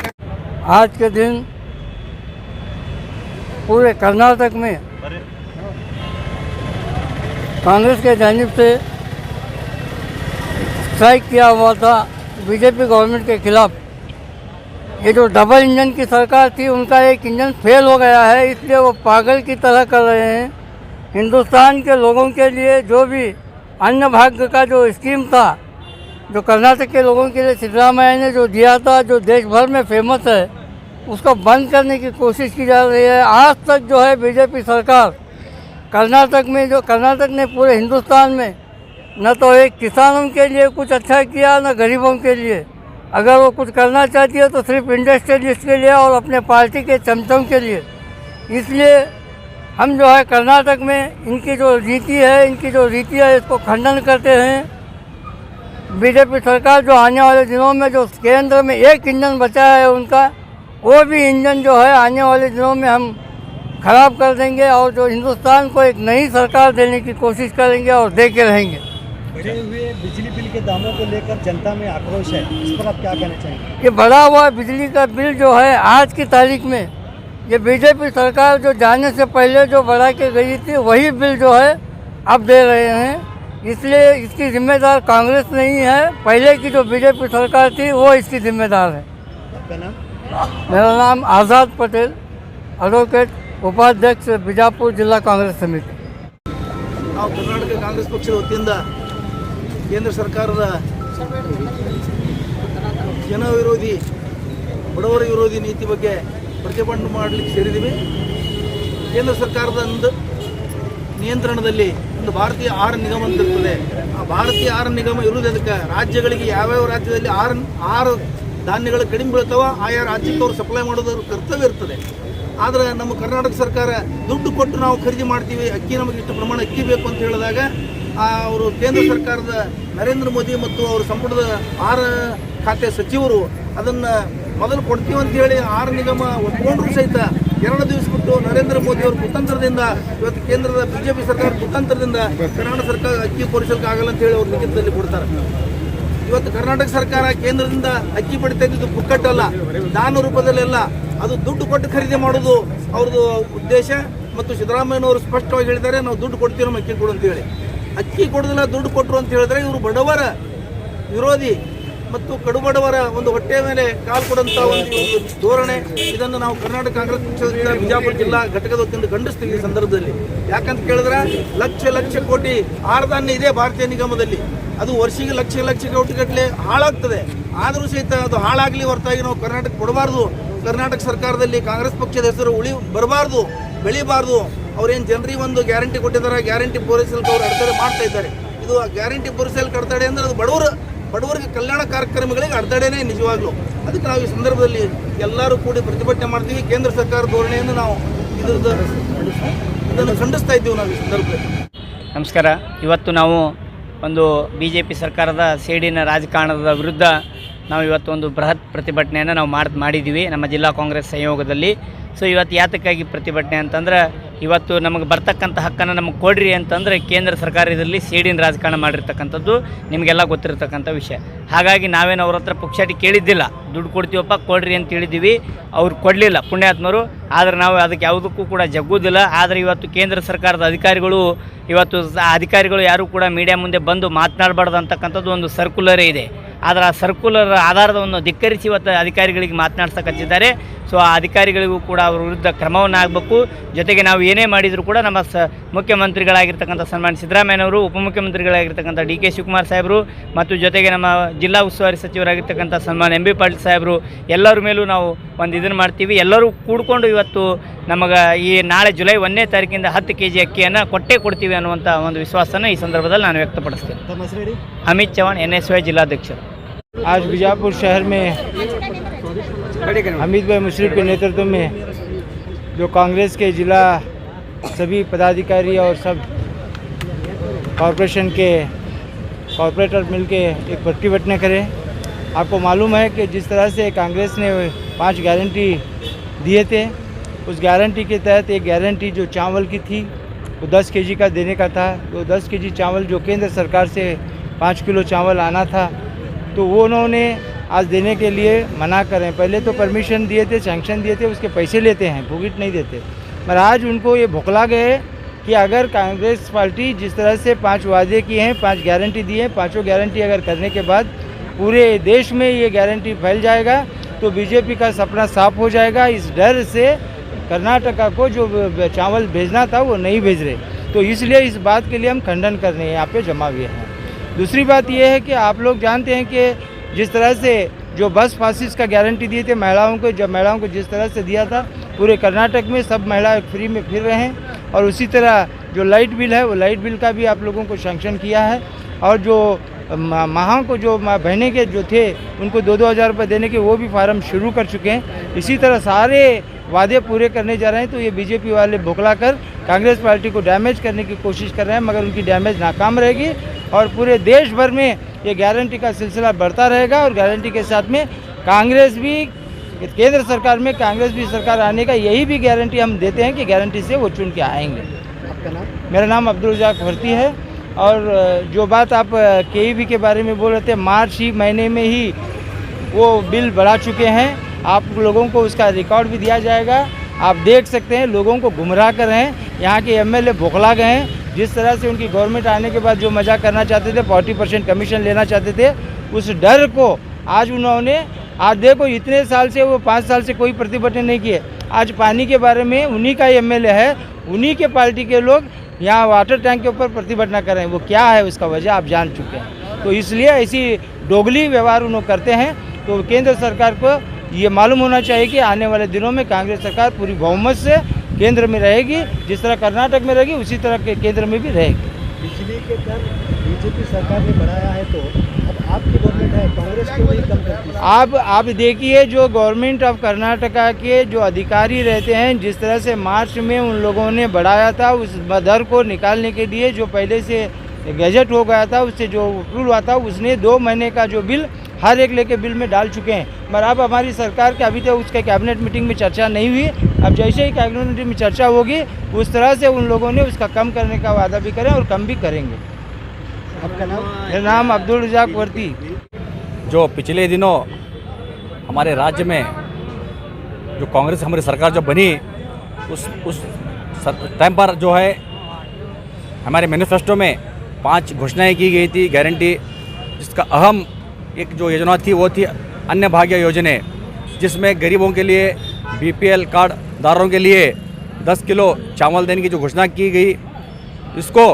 आज के दिन पूरे कर्नाटक में कांग्रेस के जानिब से स्ट्राइक किया हुआ था बीजेपी गवर्नमेंट के खिलाफ। ये जो डबल इंजन की सरकार थी, उनका एक इंजन फेल हो गया है, इसलिए वो पागल की तरह कर रहे हैं। हिंदुस्तान के लोगों के लिए जो भी अन्न भाग्य का जो स्कीम था, जो कर्नाटक के लोगों के लिए सिद्धरामैया ने जो दिया था, जो देश भर में फेमस है, उसको बंद करने की कोशिश की जा रही है। आज तक जो है बीजेपी सरकार कर्नाटक ने पूरे हिंदुस्तान में न तो एक किसानों के लिए कुछ अच्छा किया, न गरीबों के लिए। अगर वो कुछ करना चाहती है तो सिर्फ इंडस्ट्रियलिस्ट के लिए और अपने पार्टी के चमचों के लिए। इसलिए हम जो है कर्नाटक में इनकी जो रीति है इसको खंडन करते हैं। बीजेपी सरकार जो आने वाले दिनों में जो केंद्र में एक इंजन बचा है उनका, वो भी इंजन जो है आने वाले दिनों में हम खराब कर देंगे और जो हिंदुस्तान को एक नई सरकार देने की कोशिश करेंगे और दे के रहेंगे। बढ़े हुए बिजली बिल के दामों को लेकर जनता में आक्रोश है, इस पर आप क्या कहना चाहेंगे? ये बढ़ा हुआ बिजली का बिल जो है आज की तारीख में, ये बीजेपी सरकार जो जाने से पहले जो बढ़ा के गई थी, वही बिल जो है अब दे रहे हैं। इसलिए इसकी जिम्मेदार कांग्रेस नहीं है, पहले की जो बीजेपी सरकार थी वो इसकी जिम्मेदार है। आपका नाम? मेरा नाम आज़ाद पटेल, एडवोकेट, उपाध्यक्ष, ಬಿಜಾಪುರ ಜಿಲ್ಲಾ ಕಾಂಗ್ರೆಸ್ ಸಮಿತಿ. ನಾವು ಕರ್ನಾಟಕ ಕಾಂಗ್ರೆಸ್ ಪಕ್ಷದ ವತಿಯಿಂದ ಕೇಂದ್ರ ಸರ್ಕಾರದ ಜನ ವಿರೋಧಿ, ಬಡವರ ವಿರೋಧಿ ನೀತಿ ಬಗ್ಗೆ ಪ್ರತಿಭಟನೆ ಮಾಡಲಿಕ್ಕೆ ಸೇರಿದ್ದೀವಿ. ಕೇಂದ್ರ ಸರ್ಕಾರದ ನಿಯಂತ್ರಣದಲ್ಲಿ ಒಂದು ಭಾರತೀಯ ಆಹಾರ ನಿಗಮ ಅಂತ ಇರ್ತದೆ. ಆ ಭಾರತೀಯ ಆಹಾರ ನಿಗಮ ಇರುವುದಕ್ಕೆ ರಾಜ್ಯಗಳಿಗೆ ಯಾವ್ಯಾವ ರಾಜ್ಯದಲ್ಲಿ ಆಹಾರ ಧಾನ್ಯಗಳು ಕಡಿಮೆ ಬೀಳ್ತಾವ ಆಯಾ ರಾಜ್ಯಕ್ಕೆ ಅವರು ಸಪ್ಲೈ ಮಾಡೋದ್ರ ಕರ್ತವ್ಯ ಇರ್ತದೆ. ಆದರೆ ನಮ್ಮ ಕರ್ನಾಟಕ ಸರ್ಕಾರ ದುಡ್ಡು ಕೊಟ್ಟು ನಾವು ಖರೀದಿ ಮಾಡ್ತೀವಿ, ಅಕ್ಕಿ ನಮಗೆ ಇಷ್ಟು ಪ್ರಮಾಣ ಅಕ್ಕಿ ಬೇಕು ಅಂತ ಹೇಳಿದಾಗ ಅವರು ಕೇಂದ್ರ ಸರ್ಕಾರದ ನರೇಂದ್ರ ಮೋದಿ ಮತ್ತು ಅವರ ಸಂಪುಟದ ಆಹಾರ ಖಾತೆ ಸಚಿವರು ಅದನ್ನು ಮೊದಲು ಕೊಡ್ತೀವಿ ಅಂತೇಳಿ ಆಹಾರ ನಿಗಮ ಒಪ್ಕೊಂಡ್ರೂ ಸಹಿತ 2 ದಿವಸ ಬಿಟ್ಟು ನರೇಂದ್ರ ಮೋದಿ ಅವರ ಕುತಂತ್ರದಿಂದ, ಇವತ್ತು ಕೇಂದ್ರದ ಬಿಜೆಪಿ ಸರ್ಕಾರ ಕುತಂತ್ರದಿಂದ ಕರ್ನಾಟಕ ಸರ್ಕಾರ ಅಕ್ಕಿ ಕೊಡಿಸೋಕ್ಕಾಗಲ್ಲ ಅಂತೇಳಿ ಅವ್ರು ಲಿಖಿತದಲ್ಲಿ ಕೊಡ್ತಾರೆ. ಇವತ್ತು ಕರ್ನಾಟಕ ಸರ್ಕಾರ ಕೇಂದ್ರದಿಂದ ಅಕ್ಕಿ ಪಡಿತಾ ಇದ್ದು ಪುಕ್ಕಟ್ಟಲ್ಲ, ದಾನ ರೂಪದಲ್ಲೆಲ್ಲ, ಅದು ದುಡ್ಡು ಕೊಟ್ಟು ಖರೀದಿ ಮಾಡೋದು ಅವ್ರದ್ದು ಉದ್ದೇಶ. ಮತ್ತು ಸಿದ್ದರಾಮಯ್ಯನವರು ಸ್ಪಷ್ಟವಾಗಿ ಹೇಳಿದ್ದಾರೆ, ನಾವು ದುಡ್ಡು ಕೊಡ್ತೀವಿ, ನಮ್ಮ ಅಕ್ಕಿ ಕೊಡು ಅಂತೇಳಿ. ಅಕ್ಕಿ ಕೊಡೋದಿಲ್ಲ, ದುಡ್ಡು ಕೊಟ್ಟರು ಅಂತ ಹೇಳಿದ್ರೆ ಇವರು ಬಡವರ ವಿರೋಧಿ ಮತ್ತು ಕಡುಬಡವರ ಒಂದು ಹೊಟ್ಟೆ ಮೇಲೆ ಕಾಲು ಕೊಡುವಂಥ ಒಂದು ಧೋರಣೆ. ಇದನ್ನು ನಾವು ಕರ್ನಾಟಕ ಕಾಂಗ್ರೆಸ್ ಪಕ್ಷದಿಂದ ಬಿಜಾಪುರ ಜಿಲ್ಲಾ ಘಟಕದ ವತಿಯಿಂದ ಖಂಡಿಸ್ತೀವಿ ಈ ಸಂದರ್ಭದಲ್ಲಿ. ಯಾಕಂತ ಕೇಳಿದ್ರೆ ಲಕ್ಷ ಕೋಟಿ ಆಹಾರಧಾನ್ಯ ಇದೆ ಭಾರತೀಯ ನಿಗಮದಲ್ಲಿ, ಅದು ವರ್ಷಿಗೆ ಲಕ್ಷ ಕೋಟಿಗಟ್ಟಲೆ ಹಾಳಾಗ್ತದೆ. ಆದರೂ ಸಹಿತ ಅದು ಹಾಳಾಗಲಿ ಹೊರತಾಗಿ ನಾವು ಕರ್ನಾಟಕ ಕೊಡಬಾರ್ದು. ಕರ್ನಾಟಕ ಸರ್ಕಾರದಲ್ಲಿ ಕಾಂಗ್ರೆಸ್ ಪಕ್ಷದ ಹೆಸರು ಬರಬಾರ್ದು, ಬೆಳಿಬಾರ್ದು. ಅವ್ರೇನು ಜನರಿಗೆ ಒಂದು ಗ್ಯಾರಂಟಿ ಕೊಟ್ಟಿದ್ದಾರೆ, ಗ್ಯಾರಂಟಿ ಪೂರೈಸಲಿಕ್ಕೆ ಅವರು ಅಡೆತಡೆ ಮಾಡ್ತಾ ಇದ್ದಾರೆ. ಇದು ಗ್ಯಾರಂಟಿ ಪೂರೈಸಲಿಕ್ಕೆ ಅಡೆತಡೆ ಅಂದರೆ ಅದು ಬಡವರಿಗೆ ಕಲ್ಯಾಣ ಕಾರ್ಯಕ್ರಮಗಳಿಗೆ ಅಡೆತಡೆನೇ ನಿಜವಾಗ್ಲೂ. ಅದಕ್ಕೆ ನಾವು ಈ ಸಂದರ್ಭದಲ್ಲಿ ಎಲ್ಲರೂ ಕೂಡಿ ಪ್ರತಿಭಟನೆ ಮಾಡ್ತೀವಿ. ಕೇಂದ್ರ ಸರ್ಕಾರ ಧೋರಣೆಯನ್ನು ನಾವು ಇದ್ರದ್ದು ಇದನ್ನು ಖಂಡಿಸ್ತಾ ಇದ್ದೀವಿ ನಾವು ಈ ಸಂದರ್ಭದಲ್ಲಿ. ನಮಸ್ಕಾರ. ಇವತ್ತು ನಾವು ಒಂದು BJP ಸರ್ಕಾರದ ಸೇಡಿನ ರಾಜಕಾರಣದ ವಿರುದ್ಧ ನಾವು ಇವತ್ತು ಒಂದು ಬೃಹತ್ ಪ್ರತಿಭಟನೆಯನ್ನು ನಾವು ಮಾಡಿದ್ದೀವಿ ನಮ್ಮ ಜಿಲ್ಲಾ ಕಾಂಗ್ರೆಸ್ ಸಂಯೋಗದಲ್ಲಿ. ಸೊ ಇವತ್ತು ಯಾತಕ್ಕಾಗಿ ಪ್ರತಿಭಟನೆ ಅಂತಂದ್ರೆ, ಇವತ್ತು ನಮಗೆ ಬರ್ತಕ್ಕಂಥ ಹಕ್ಕನ್ನು ನಮಗೆ ಕೊಡ್ರಿ ಅಂತಂದರೆ ಕೇಂದ್ರ ಸರ್ಕಾರದಲ್ಲಿ ಸೇಡಿನ ರಾಜಕಾರಣ ಮಾಡಿರ್ತಕ್ಕಂಥದ್ದು ನಿಮಗೆಲ್ಲ ಗೊತ್ತಿರತಕ್ಕಂಥ ವಿಷಯ. ಹಾಗಾಗಿ ನಾವೇನು ಅವ್ರ ಹತ್ರ ಪುಕ್ಷಾಟಿ ಕೇಳಿದ್ದಿಲ್ಲ, ದುಡ್ಡು ಕೊಡ್ತೀವಪ್ಪ ಕೊಡ್ರಿ ಅಂತ ಹೇಳಿದ್ದೀವಿ. ಅವ್ರು ಕೊಡಲಿಲ್ಲ ಪುಣ್ಯಾತ್ಮರು. ಆದರೆ ನಾವು ಅದಕ್ಕೆ ಯಾವುದಕ್ಕೂ ಕೂಡ ಜಗ್ಗುವುದಿಲ್ಲ. ಆದರೆ ಇವತ್ತು ಕೇಂದ್ರ ಸರ್ಕಾರದ ಅಧಿಕಾರಿಗಳು ಅಧಿಕಾರಿಗಳು ಯಾರೂ ಕೂಡ ಮೀಡಿಯಾ ಮುಂದೆ ಬಂದು ಮಾತನಾಡಬಾರ್ದು ಅಂತಕ್ಕಂಥದ್ದು ಒಂದು ಸರ್ಕ್ಯುಲರೇ ಇದೆ. ಆದರೆ ಆ ಸರ್ಕ್ಯುಲರ್ ಆಧಾರವನ್ನು ಧಿಕ್ಕರಿಸಿ ಇವತ್ತು ಅಧಿಕಾರಿಗಳಿಗೆ ಮಾತನಾಡ್ಸಕತ್ತಿದ್ದಾರೆ. ಸೊ ಆ ಅಧಿಕಾರಿಗಳಿಗೂ ಕೂಡ ಅವ್ರ ವಿರುದ್ಧ ಕ್ರಮವನ್ನು ಆಗಬೇಕು. ಜೊತೆಗೆ ನಾವು ಏನೇ ಮಾಡಿದರೂ ಕೂಡ ನಮ್ಮ ಮುಖ್ಯಮಂತ್ರಿಗಳಾಗಿರ್ತಕ್ಕಂಥ ಸನ್ಮಾನ್ಯ ಸಿದ್ದರಾಮಯ್ಯನವರು, ಉಪಮುಖ್ಯಮಂತ್ರಿಗಳಾಗಿರ್ತಕ್ಕಂಥ DK ಶಿವಕುಮಾರ್ ಸಾಹೇಬರು ಮತ್ತು ಜೊತೆಗೆ ನಮ್ಮ ಜಿಲ್ಲಾ ಉಸ್ತುವಾರಿ ಸಚಿವರಾಗಿರ್ತಕ್ಕಂಥ ಸನ್ಮಾನ್ಯ MB ಪಾಟೀಲ್ ಸಾಹೇಬರು ಎಲ್ಲರ ಮೇಲೂ ನಾವು ಒಂದು ಇದನ್ನು ಮಾಡ್ತೀವಿ. ಎಲ್ಲರೂ ಕೂಡಿಕೊಂಡು ಇವತ್ತು ನಮಗೆ ಈ ನಾಳೆ ಜುಲೈ 1ನೇ ತಾರೀಕಿಂದ 10 kg ಅಕ್ಕಿಯನ್ನು ಕೊಡ್ತೀವಿ ಅನ್ನುವಂಥ ಒಂದು ವಿಶ್ವಾಸನ ಈ ಸಂದರ್ಭದಲ್ಲಿ ನಾನು ವ್ಯಕ್ತಪಡಿಸ್ತೇನೆ. ಅಮಿತ್ ಚವಾಣ್, NSY ಜಿಲ್ಲಾಧ್ಯಕ್ಷರು. आज बीजापुर शहर में हमीद भाई मुशर्रफ के नेतृत्व में जो कांग्रेस के जिला सभी पदाधिकारी और सब कॉरपोरेशन के कॉरपोरेटर मिलके एक प्रतिभटना करें। आपको मालूम है कि जिस तरह से कांग्रेस ने 5 गारंटी दिए थे, उस गारंटी के तहत एक गारंटी जो चावल की थी वो 10 kg का देने का था। तो 10 kg चावल जो केंद्र सरकार से 5 किलो चावल आना था, तो वो उन्होंने आज देने के लिए मना करें। पहले तो परमिशन दिए थे, सैंक्शन दिए थे, उसके पैसे लेते हैं, भुगत नहीं देते। पर आज उनको ये भुखला गए कि अगर कांग्रेस पार्टी जिस तरह से 5 वादे किए हैं, 5 गारंटी दी है, 5 गारंटी अगर करने के बाद पूरे देश में ये गारंटी फैल जाएगा तो बीजेपी का सपना साफ हो जाएगा। इस डर से कर्नाटका को जो चावल भेजना था वो नहीं भेज रहे, तो इसलिए इस बात के लिए हम खंडन करने यहाँ पे जमा हुए हैं। दूसरी बात ये है कि आप लोग जानते हैं कि जिस तरह से जो बस पासिस का गारंटी दिए थे महिलाओं को, जब महिलाओं को जिस तरह से दिया था, पूरे कर्नाटक में सब महिला फ्री में फिर रहे हैं। और उसी तरह जो लाइट बिल है, वो लाइट बिल का भी आप लोगों को सैंक्शन किया है। और जो माह को जो बहने के जो थे उनको 2-2 हज़ार रुपये देने के वो भी फार्म शुरू कर चुके हैं। इसी तरह सारे वादे पूरे करने जा रहे हैं। तो ये बीजेपी वाले भुखला कर कांग्रेस पार्टी को डैमेज करने की कोशिश कर रहे हैं, मगर उनकी डैमेज नाकाम रहेगी और पूरे देश भर में ये गारंटी का सिलसिला बढ़ता रहेगा। और गारंटी के साथ में कांग्रेस भी, केंद्र सरकार में कांग्रेस भी सरकार आने का यही भी गारंटी हम देते हैं कि गारंटी से वो चुन के आएंगे। आपका नाम? मेरा नाम अब्दुल रज़ाक भर्ती है। और जो बात आप KEB के बारे में बोल रहे थे, मार्च ही महीने में ही वो बिल बढ़ा चुके हैं। आप लोगों को उसका रिकॉर्ड भी दिया जाएगा। आप देख सकते हैं लोगों को गुमराह कर रहे हैं। यहाँ के MLA बौखला गए हैं। जिस तरह से उनकी गवर्नमेंट आने के बाद जो मजाक करना चाहते थे, 40% कमीशन लेना चाहते थे, उस डर को आज उन्होंने, आज देखो इतने साल से वो 5 साल से कोई प्रतिभटन नहीं किए। आज पानी के बारे में उन्हीं का MLA है, उन्हीं के पार्टी के लोग यहाँ वाटर टैंक के ऊपर प्रतिभटना कर रहे हैं। वो क्या है उसका वजह आप जान चुके हैं। तो इसलिए ऐसी दोगली व्यवहार उन्होंने करते हैं। तो केंद्र सरकार को ये मालूम होना चाहिए कि आने वाले दिनों में कांग्रेस सरकार पूरी बहुमत से केंद्र में रहेगी। जिस तरह कर्नाटक में रहेगी उसी तरह के केंद्र में भी रहेगी। बिजली के दर बीजेपी सरकार ने बढ़ाया है, तो अब आपकी गवर्नमेंट है, कांग्रेस क्यों नहीं कम करती? आप देखिए जो गवर्नमेंट ऑफ कर्नाटका के जो अधिकारी रहते हैं, जिस तरह से मार्च में उन लोगों ने बढ़ाया था, उस दर को निकालने के लिए जो पहले से गैजेट हो गया था, उससे जो अप्रूवल हुआ था, उसने 2 महीने का जो बिल हर एक लेके बिल में डाल चुके हैं। पर अब हमारी सरकार के अभी तक उसके कैबिनेट मीटिंग में चर्चा नहीं हुई। अब जैसे ही कैबिनेट मीटिंग में चर्चा होगी उस तरह से उन लोगों ने उसका कम करने का वादा भी करें और कम भी करेंगे। आपका नाम? मेरा नाम अब्दुल रज़ाक वर्ती। जो पिछले दिनों हमारे राज्य में जो कांग्रेस हमारी सरकार जो बनी, उस टाइम पर जो है हमारे मैनिफेस्टो में 5 घोषणाएं की गई थी गारंटी, जिसका अहम एक जो योजना थी वो थी अन्न भाग्य योजना, जिसमें गरीबों के लिए BPL कार्ड धारकों के लिए 10 किलो चावल देने की जो घोषणा की गई, इसको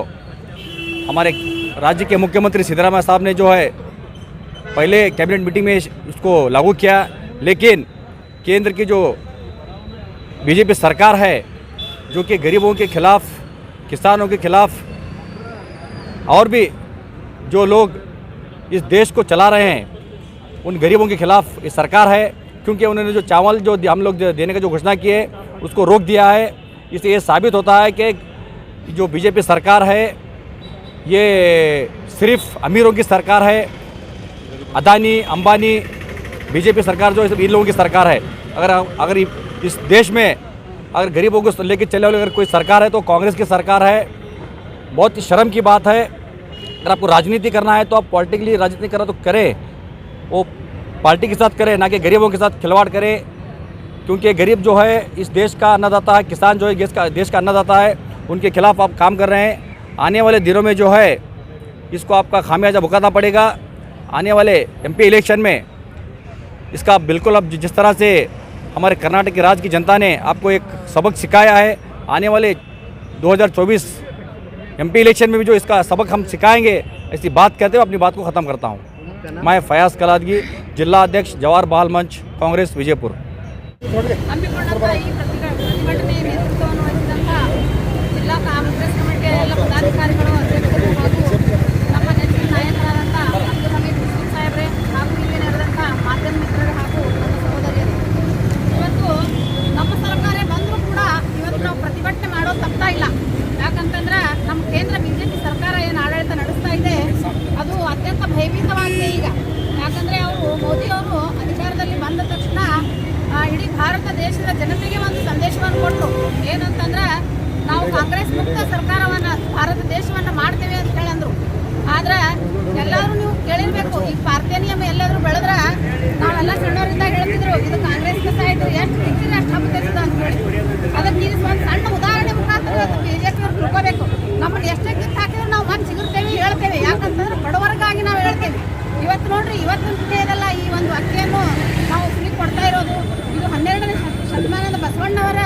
हमारे राज्य के मुख्यमंत्री सिद्धरामैया साहब ने जो है पहले कैबिनेट मीटिंग में इसको लागू किया। लेकिन केंद्र की जो बीजेपी सरकार है, जो कि गरीबों के खिलाफ, किसानों के खिलाफ और भी जो लोग इस देश को चला रहे हैं, उन गरीबों के खिलाफ ये सरकार है। क्योंकि उन्होंने जो चावल जो हम लोग देने का जो घोषणा की है उसको रोक दिया है। इससे ये साबित होता है कि जो बीजेपी सरकार है ये सिर्फ अमीरों की सरकार है। अदानी अंबानी बीजेपी सरकार जो इन लोगों की सरकार है। अगर इस देश में अगर गरीबों को लेकर चले वाली अगर कोई सरकार है तो कांग्रेस की सरकार है। बहुत ही शर्म की बात है। अगर आपको राजनीति करना है तो आप पॉलिटिकली राजनीति करें तो करें, वो पार्टी के साथ करें, ना कि गरीबों के साथ खिलवाड़ करें। क्योंकि गरीब जो है इस देश का अन्नदाता है, किसान जो है देश का अन्नदाता है, उनके खिलाफ आप काम कर रहे हैं। आने वाले दिनों में जो है इसको आपका खामियाजा भुगतना पड़ेगा। आने वाले एमपी इलेक्शन में इसका बिल्कुल अब जिस तरह से हमारे कर्नाटक के राज्य की जनता ने आपको एक सबक सिखाया है, आने वाले 2024 एमपी इलेक्शन में भी जो इसका सबक हम सिखाएंगे, ऐसी बात कहते हुए अपनी बात को ख़त्म करता हूँ। मैं फयाज कलादगी, जिला अध्यक्ष जवाहर बाल मंच कांग्रेस विजयपुर। ಹಮ್ಮಿಕೊಂಡಂತ ಈ ಪ್ರತಿಭಟನೆ ನೇತೃತ್ವವನ್ನು ವಹಿಸಿದಂಥ ಜಿಲ್ಲಾ ಕಾಂಗ್ರೆಸ್ ಕಮಿಟಿಯ ಎಲ್ಲ ಪದಾಧಿಕಾರಿಗಳು, ಅಧ್ಯಕ್ಷರು ಹಾಗೂ ನಮ್ಮ ನೆಚ್ಚಿನ ನಾಯಕರಾದಂಥ ಅಬ್ದುಲ್ ಹಮೀದ್ ಮುಸ್ಲಿಂ ಸಾಹೇಬ್ರೆ ಹಾಗೂ ಇಲ್ಲಿ ನೆರೆದಂಥ ಮಾಧ್ಯಮ ಮಿತ್ರರು ಹಾಗೂ ನನ್ನ ಸಹೋದರಿಯರು, ಇವತ್ತು ನಮ್ಮ ಸರ್ಕಾರ ಬಂದರೂ ಕೂಡ ಇವತ್ತು ನಾವು ಪ್ರತಿಭಟನೆ ಮಾಡೋದು ತಪ್ತಾ ಇಲ್ಲ. ಯಾಕಂತಂದ್ರೆ ನಮ್ಮ ಕೇಂದ್ರ ಬಿಜೆಪಿ ಸರ್ಕಾರ ಏನು ಆಡಳಿತ ನಡೆಸ್ತಾ ಇದೆ ಅದು ಅತ್ಯಂತ ಭಯಭೀತವಾಗಿದೆ ಈಗ. ಯಾಕಂದರೆ ಮೋದಿ ಅವರು ಅಧಿಕಾರದಲ್ಲಿ ಬಂದ ತಕ್ಷಣ ಇಡೀ ಭಾರತ ದೇಶದ ಜನತೆಗೆ ಒಂದು ಸಂದೇಶವನ್ನು ಕೊಟ್ಟರು. ಏನಂತಂದ್ರೆ ನಾವು ಕಾಂಗ್ರೆಸ್ ಮುಕ್ತ ಸರ್ಕಾರವನ್ನು ಭಾರತ ದೇಶವನ್ನು ಮಾಡ್ತೇವೆ ಅಂತ ಹೇಳಂದ್ರು. ಆದ್ರೆ ಎಲ್ಲರೂ ನೀವು ಕೇಳಿರ್ಬೇಕು, ಈಗ ಭಾರತೀಯ ನಿಯಮ ಎಲ್ಲಾದರೂ ಬೆಳೆದ್ರೆ ನಾವೆಲ್ಲ ಸಣ್ಣವರಿದ್ದಾಗ ಹೇಳ್ತಿದ್ರು ಇದು ಕಾಂಗ್ರೆಸ್ ಕಸ ಇದ್ರು ಎಷ್ಟು ತಿಂತೀರಿ ಅಷ್ಟು ಹಬ್ಬದ ಅಂತ ಹೇಳಿ. ಅದಕ್ಕೆ ಇದು ಒಂದು ಸಣ್ಣ ಉದಾಹರಣೆ ಮುಖಾಂತರ ಬಿಜೆಪಿ ಅವ್ರು ತಿಳ್ಕೋಬೇಕು. ನಮ್ಮನ್ನು ಎಷ್ಟೇ ಕಿತ್ತು ಹಾಕಿದ್ರು ನಾವು ಮತ್ತೆ ಸಿಗುತ್ತೇವೆ ಹೇಳ್ತೇವೆ. ಯಾಕಂತಂದ್ರೆ ಬಡವರಿಗಾಗಿ ನಾವು ಹೇಳ್ತೇವೆ. ಇವತ್ತು ನೋಡ್ರಿ, ಇವತ್ತಿನ ಸಮಯದಲ್ಲ ಈ ಒಂದು ಅಕ್ಕಿಯನ್ನು ನಾವು ಫ್ರೀ ಕೊಡ್ತಾ ಇರೋದು. ಇದು 12ನೇ ಶತಮಾನದ ಬಸವಣ್ಣವರ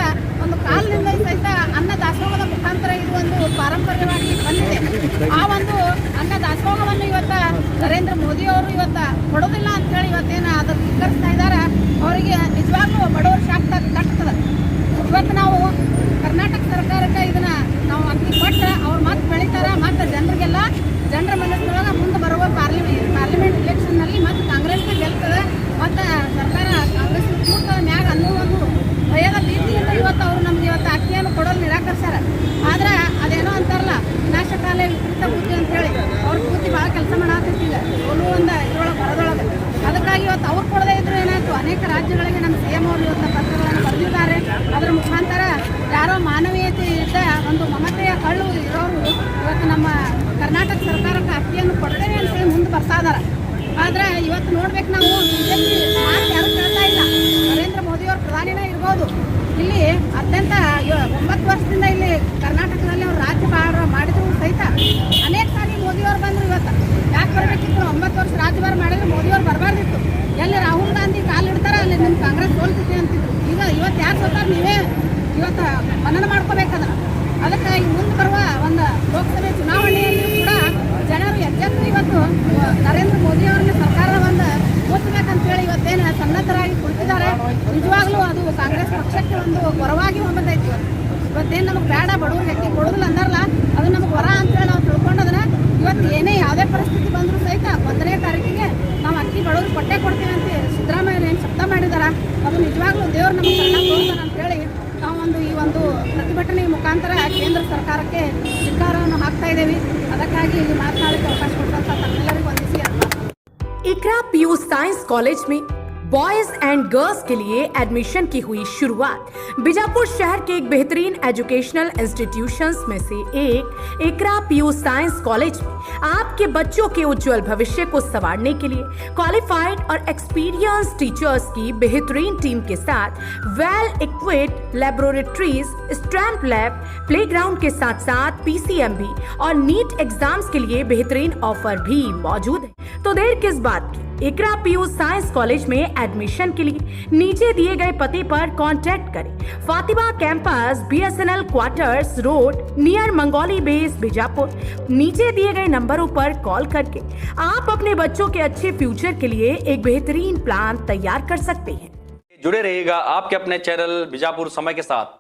ಒಂದು ಕಾಲದಿಂದ ಸಹಿತ ಅನ್ನ ದಾಸೋಹದ ಮುಖಾಂತರ ಇದು ಒಂದು ಪಾರಂಪರ್ಯವಾಗಿ ಬಂದಿದೆ. ಆ ಒಂದು ಅನ್ನ ದಾಸೋಹವನ್ನು ಇವತ್ತು ನರೇಂದ್ರ ಮೋದಿ ಅವರು ಇವತ್ತು ಕೊಡೋದಿಲ್ಲ ಅಂತ ಹೇಳಿ ಇವತ್ತೇನು ಅದನ್ನು ಧಿಕ್ಕರಿಸ್ತಾ ಇದ್ದಾರೆ. ಅವರಿಗೆ ನಿಜವಾಗ್ಲೂ ಬಡವರು ಶಾಕ್ ಕಟ್ತದೆ. ಇವತ್ತು ನಾವು ಕರ್ನಾಟಕ ಸರ್ಕಾರಕ್ಕೆ ಇದನ್ನ ನಾವು ಅಕ್ಕಿ ಕೊಟ್ಟರೆ ಅವ್ರು ಮತ್ತೆ ಬೆಳೀತಾರೆ, ಮತ್ತೆ ಜನರ ಮನಸ್ಸಿನೊಳಗೆ ಮುಂದೆ ಬರುವ ಪಾರ್ಲಿಮೆಂಟ್ ಇಲೆಕ್ಷನ್ನಲ್ಲಿ ಮತ್ತೆ ಕಾಂಗ್ರೆಸ್ಗೆ ಗೆಲ್ತದೆ, ಮತ್ತು ಸರ್ಕಾರ ಕಾಂಗ್ರೆಸ್ ಕೂತ ಮ್ಯಾಗ ಅನ್ನೋ ಒಂದು ಭಯದ ಭೀತಿಯಿಂದ ಇವತ್ತು ಅವರು ನಮ್ಗೆ ಇವತ್ತು ಅಕ್ಕಿಯನ್ನು ಕೊಡೋದು ನಿರಾಕರಿಸ್ಯಾರ. ಆದ್ರೆ ಅದೇನೋ ಅಂತಾರಲ್ಲ, ವಿನಾಶಕಾಲ ವಿಪರೀತ ಬುದ್ಧಿ ಅಂತ ಹೇಳಿ ಅವ್ರ ಬುದ್ಧಿ ಭಾಳ ಕೆಲಸ ಮಾಡಾಕತ್ತಿಲ್ಲ ಒಂದು ಇದ್ರೊಳಗೆ ಬರೋದೊಳಗೆ. ಅದಕ್ಕಾಗಿ ಇವತ್ತು ಅವ್ರು ಕೊಡದೇ ಇದ್ರು ಏನಾಯ್ತು, ಅನೇಕ ರಾಜ್ಯಗಳಿಗೆ ನಮ್ಮ CM ಅವರು ಇವತ್ತು ಪತ್ರಗಳನ್ನು ಬರೆದಿದ್ದಾರೆ. ಅದರ ಮುಖಾಂತರ ಯಾರೋ ಮಾನವೀಯತೆ ಇದ್ದ ಒಂದು ಮಮತೆಯ ಕಳ್ಳು ಇರೋರು ಇವತ್ತು ನಮ್ಮ ಕರ್ನಾಟಕ ಸರ್ಕಾರಕ್ಕೆ ಅಕ್ಕಿಯನ್ನು ಕೊಡ್ತೇವೆ ಅಂತೇಳಿ ಮುಂದೆ ಬರ್ತಾ ಇದಾರೆ. ಆದರೆ ಇವತ್ತು ನೋಡ್ಬೇಕು ನಾವು ಬಿಜೆಪಿ ಮಾತು ಯಾರು ಕೇಳ್ತಾ ಇಲ್ಲ. ನರೇಂದ್ರ ಮೋದಿಯವರು ಪ್ರಧಾನಿನೇ ಇರ್ಬೋದು. ಇಲ್ಲಿ ಅತ್ಯಂತ 9 ವರ್ಷದಿಂದ ಇಲ್ಲಿ ಕರ್ನಾಟಕದಲ್ಲಿ ಅವ್ರು ರಾಜ್ಯಭಾರ ಮಾಡಿದ್ರು ಸಹಿತ ಅನೇಕ ಸಾರಿ ಮೋದಿಯವರು ಬಂದರು. ಇವತ್ತು ಯಾಕೆ ಬರಬೇಕಿತ್ತು? 9 ವರ್ಷ ರಾಜ್ಯಭಾರ ಮಾಡಿದ್ರೆ ಮೋದಿಯವರು ಬರಬಾರ್ದಿತ್ತು. ಎಲ್ಲಿ ರಾಹುಲ್ ಗಾಂಧಿ ಕಾಲಿಡ್ತಾರೆ ಅಲ್ಲಿ ನಿಮ್ಮ ಕಾಂಗ್ರೆಸ್ ಸೋಲ್ತಿದೆ ಅಂತಿದ್ರು. ಇವತ್ತು ಯಾರು ಸೋತಾರ ನೀವೇ ಇವತ್ತು ಮನನ ಮಾಡ್ಕೋಬೇಕದನ್ನ. ಅದಕ್ಕೆ ಈ ಮುಂದೆ ಬರುವ ಒಂದು ಲೋಕಸಭೆ ಚುನಾವಣೆಯಲ್ಲಿ ಕೂಡ ಜನರು ಎಚ್ಚೆತ್ತು ಇವತ್ತು ನರೇಂದ್ರ ಮೋದಿ ಅವರನ್ನ ಸರ್ಕಾರ ಒಂದು ಮುಚ್ಚಬೇಕಂತೇಳಿ ಇವತ್ತೇನು ಸನ್ನದ್ಧರಾಗಿ ಕುಳಿತಿದ್ದಾರೆ. ನಿಜವಾಗ್ಲೂ ಅದು ಕಾಂಗ್ರೆಸ್ ಪಕ್ಷಕ್ಕೆ ಒಂದು ವರವಾಗಿ ಹೊಂದೈತಿ. ಇವತ್ತೇನು ನಮಗೆ ಬೇಡ ಬಡವ್ರಿಗೆ ಅಕ್ಕಿ ಕೊಡೋದಿಲ್ಲ ಅಂದಾರಲ್ಲ, ಅದು ನಮಗೆ ವರ ಅಂತೇಳಿ ನಾವು ತಿಳ್ಕೊಂಡೋದ್ರೆ ಇವತ್ತು ಏನೇ ಯಾವುದೇ ಪರಿಸ್ಥಿತಿ ಬಂದರೂ ಸಹಿತ 1ನೇ ತಾರೀಕಿಗೆ ನಾವು ಅಕ್ಕಿ ಬಡವ್ರಿಗೆ ಕೊಟ್ಟೆ ಕೊಡ್ತೀವಿ ಅಂತ ಸಿದ್ದರಾಮಯ್ಯ ಏನು ಶಬ್ದ ಮಾಡಿದಾರ, ಅದು ನಿಜವಾಗ್ಲೂ ದೇವ್ರು ನಮಗೆ ಕರ್ಣ ತೋರ್ತಾನೆ ಅಂತೇಳಿ ನಾವು ಈ ಒಂದು ಪ್ರತಿಭಟನೆ ಮುಖಾಂತರ ಕೇಂದ್ರ ಸರ್ಕಾರಕ್ಕೆ ಧಿಕ್ಕಾರವನ್ನು ಹಾಕ್ತಾ ಇದ್ದೇವೆ. ಅದಕ್ಕಾಗಿ ಇಲ್ಲಿ ಮಾತನಾಡಲಿಕ್ಕೆ ಅವಕಾಶ ಕೊಟ್ಟಂತ ತಮ್ಮೆಲ್ಲರಿಗೂ ವಂದಿಸಿ. इकरा पीयू साइंस कॉलेज में बॉयज एंड गर्ल्स के लिए एडमिशन की हुई शुरुआत। बीजापुर शहर के एक बेहतरीन एजुकेशनल इंस्टीट्यूशंस में से एक इकरा पीयू साइंस कॉलेज में आपके बच्चों के उज्जवल भविष्य को संवारने के लिए क्वालिफाइड और एक्सपीरियंस टीचर्स की बेहतरीन टीम के साथ well equipped laboratories, stamp lab, playground के साथ साथ PCMB और नीट एग्जाम्स के लिए बेहतरीन ऑफर भी मौजूद है। तो देर किस बात की, इकरा पीयू साइंस कॉलेज में एडमिशन के लिए नीचे दिए गए पते पर कांटेक्ट करें। Fatima campus, BSNL quarters road near Mangoli base Bijapur. नीचे दिए गए नंबरों पर कॉल करके आप अपने बच्चों के अच्छे फ्यूचर के लिए एक बेहतरीन प्लान तैयार कर सकते हैं। जुड़े रहिएगा आपके अपने चैनल बीजापुर समय के साथ।